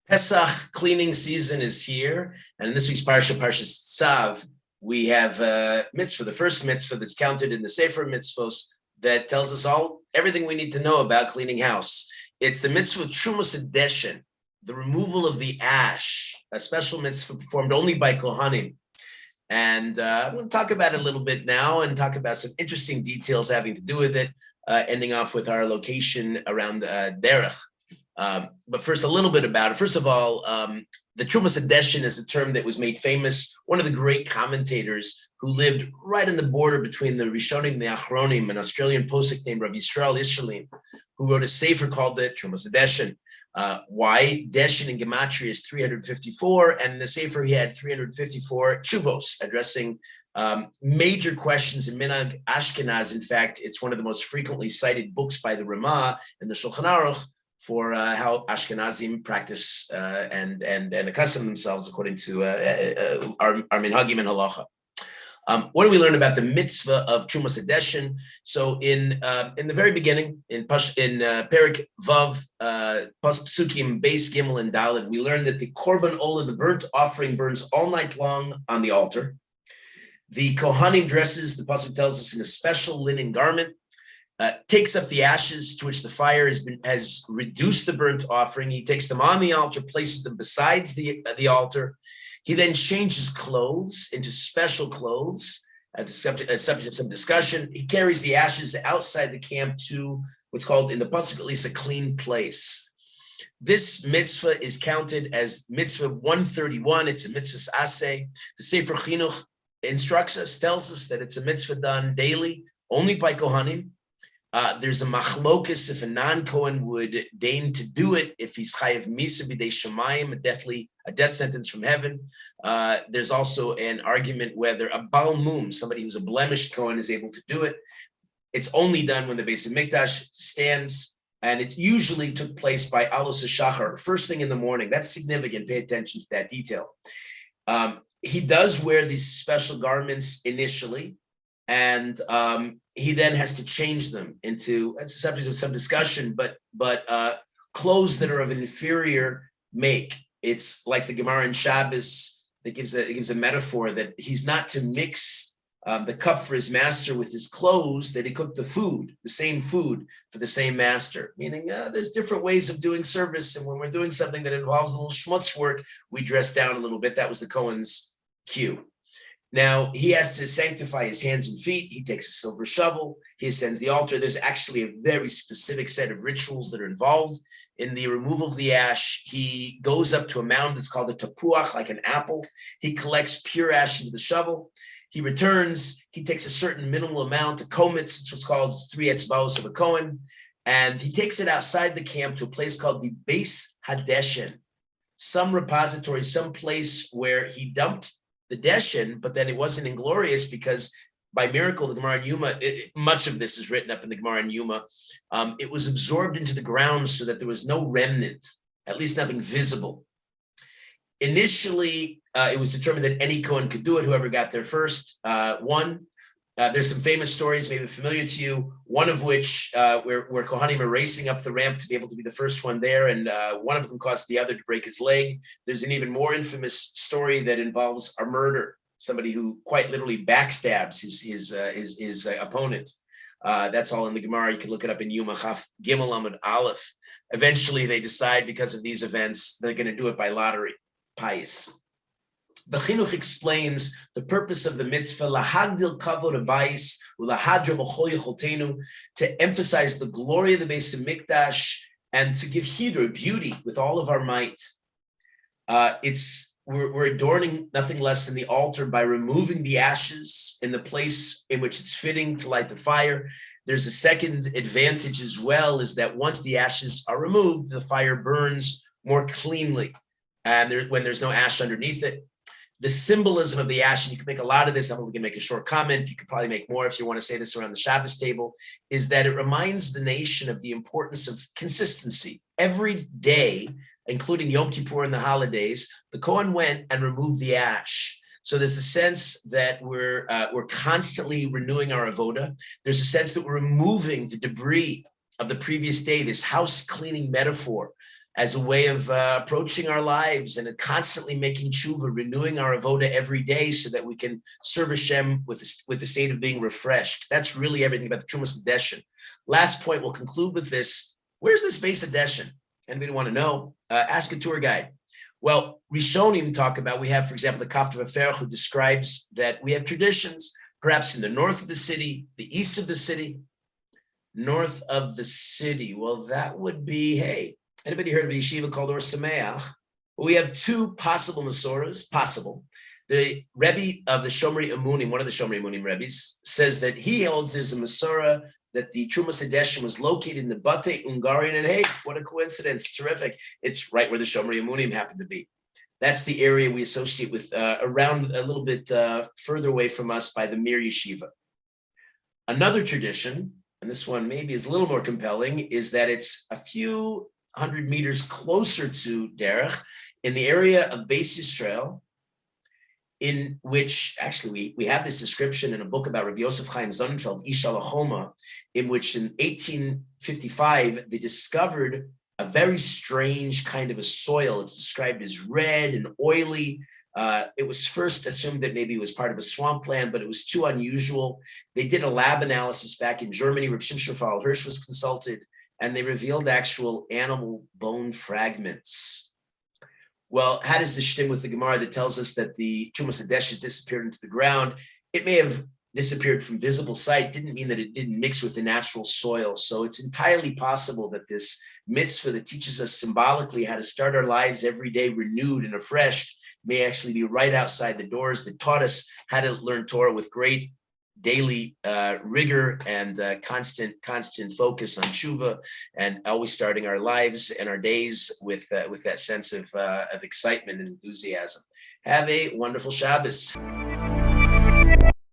Pesach cleaning season is here, and in this week's Parashas Tzav, we have a mitzvah, the first mitzvah that's counted in the Sefer Mitzvos that tells us everything we need to know about cleaning house. It's the mitzvah of Trumas Adeshin, the removal of the ash, a special mitzvah performed only by Kohanim. And I'm going to talk about it a little bit now and talk about some interesting details having to do with it, ending off with our location around Derech. But first, a little bit about it. First of all, the Trumas Adeshin is a term that was made famous. One of the great commentators who lived right on the border between the Rishonim and the Achronim, an Australian posek named Rav Yisrael Ishalim, who wrote a sefer called the Trumas Adeshin. Why? Deshin in Gematria is 354, and in the sefer he had 354 tshuvos addressing major questions in Minhag Ashkenaz. In fact, it's one of the most frequently cited books by the Ramah and the Shulchan Aruch for how Ashkenazim practice and accustom themselves according to our minhagim and halacha. What do we learn about the mitzvah of Trumas Adeshin? So in the very beginning, in Perik Vav, Psukim, Beis Gimel and Daled, we learn that the Korban Olah, the burnt offering, burns all night long on the altar. The Kohanim dresses, the pasuk tells us, in a special linen garment. Takes up the ashes to which the fire has reduced the burnt offering. He takes them on the altar, places them besides the altar. He then changes clothes into special clothes, subject of some discussion. He carries the ashes outside the camp to what's called, in the pasuk at least, a clean place. This mitzvah is counted as mitzvah 131. It's a mitzvah aseh. The Sefer Chinuch instructs us, tells us that it's a mitzvah done daily, only by Kohanim. There's a machlokus if a non-Kohen would deign to do it, if he's chayav misa b'dei shamayim, a death sentence from heaven. There's also an argument whether a Baal Mum, somebody who's a blemished Kohen, is able to do it. It's only done when the Beis Hamikdash stands, and it usually took place by Alos HaShachar, first thing in the morning. That's significant. Pay attention to that detail. He does wear these special garments initially, and he then has to change them into, it's a subject of some discussion, but clothes that are of an inferior make. It's like the Gemara in Shabbos that gives a metaphor that he's not to mix the cup for his master with his clothes, that he cooked the same food for the same master. Meaning there's different ways of doing service, and when we're doing something that involves a little schmutz work, we dress down a little bit. That was the Kohen's cue. Now, he has to sanctify his hands and feet. He takes a silver shovel. He ascends the altar. There's actually a very specific set of rituals that are involved in the removal of the ash. He goes up to a mound that's called a tapuach, like an apple. He collects pure ash into the shovel. He returns. He takes a certain minimal amount, a komitz, it's what's called 3 etzbaos of a Kohen, and he takes it outside the camp to a place called the Beis Hadeshin, some repository, some place where he dumped the deshin, but then it wasn't inglorious because by miracle, the Gemara in Yuma, much of this is written up in the Gemara in Yuma, it was absorbed into the ground so that there was no remnant, at least nothing visible. Initially, it was determined that any Kohen could do it, whoever got there first. There's some famous stories, maybe familiar to you, one of which where Kohanim are racing up the ramp to be able to be the first one there, and one of them caused the other to break his leg. There's an even more infamous story that involves a murder, somebody who quite literally backstabs his opponent. That's all in the Gemara. You can look it up in Yuma Chaf Gimel Amud Aleph. Eventually, they decide because of these events, they're going to do it by lottery, pious. The Chinuch explains the purpose of the mitzvah, lahagdil kavod habayis ulahadra b'chol yecholtenu, to emphasize the glory of the Beis Hamikdash and to give hiddur, beauty, with all of our might. We're adorning nothing less than the altar by removing the ashes in the place in which it's fitting to light the fire. There's a second advantage as well, is that once the ashes are removed, the fire burns more cleanly, and when there's no ash underneath it. The symbolism of the ash, and you can make a lot of this, I'm only going to make a short comment, you could probably make more if you want to say this around the Shabbos table, is that it reminds the nation of the importance of consistency. Every day, including Yom Kippur and the holidays, the Kohen went and removed the ash. So there's a sense that we're constantly renewing our avoda. There's a sense that we're removing the debris of the previous day, this house cleaning metaphor. as a way of approaching our lives and constantly making tshuva, renewing our avoda every day so that we can serve Hashem with the state of being refreshed. That's really everything about the Trumas Hadeshin. Last point, we'll conclude with this. Where's this base Hadeshin? Anybody want to know? Ask a tour guide. Well, Rishonim talk about, we have, for example, the Kafta Vaferach, who describes that we have traditions, perhaps in the north of the city, the east of the city, north of the city. Well, that would be, hey, anybody heard of a yeshiva called Or Sameach? Well, we have two possible Masoras, possible. The Rebbe of the Shomri Amunim, one of the Shomri Amunim Rebbes, says that he holds there's a Masora that the Trumas Hadeshin was located in the Bate Ungarian, and hey, what a coincidence, terrific. It's right where the Shomri Amunim happened to be. That's the area we associate with around a little bit further away from us by the Mir Yeshiva. Another tradition, and this one maybe is a little more compelling, is that it's a few 100 meters closer to Derech in the area of Beis Yisrael, in which actually we have this description in a book about Rav Yosef Chaim Sonnenfeld, Ish Alachoma, in which in 1855 they discovered a very strange kind of a soil. It's described as red and oily. It was first assumed that maybe it was part of a swampland, but it was too unusual. They did a lab analysis back in Germany. Rav Shimshon Raphael Hirsch was consulted, and they revealed actual animal bone fragments. Well, how does this sting with the Gemara that tells us that the Trumas Hadeshin disappeared into the ground? It may have disappeared from visible sight, didn't mean that it didn't mix with the natural soil. So it's entirely possible that this mitzvah that teaches us symbolically how to start our lives every day renewed and refreshed may actually be right outside the doors, that taught us how to learn Torah with great daily rigor and constant focus on tshuva, and always starting our lives and our days with that sense of excitement and enthusiasm. Have a wonderful Shabbos.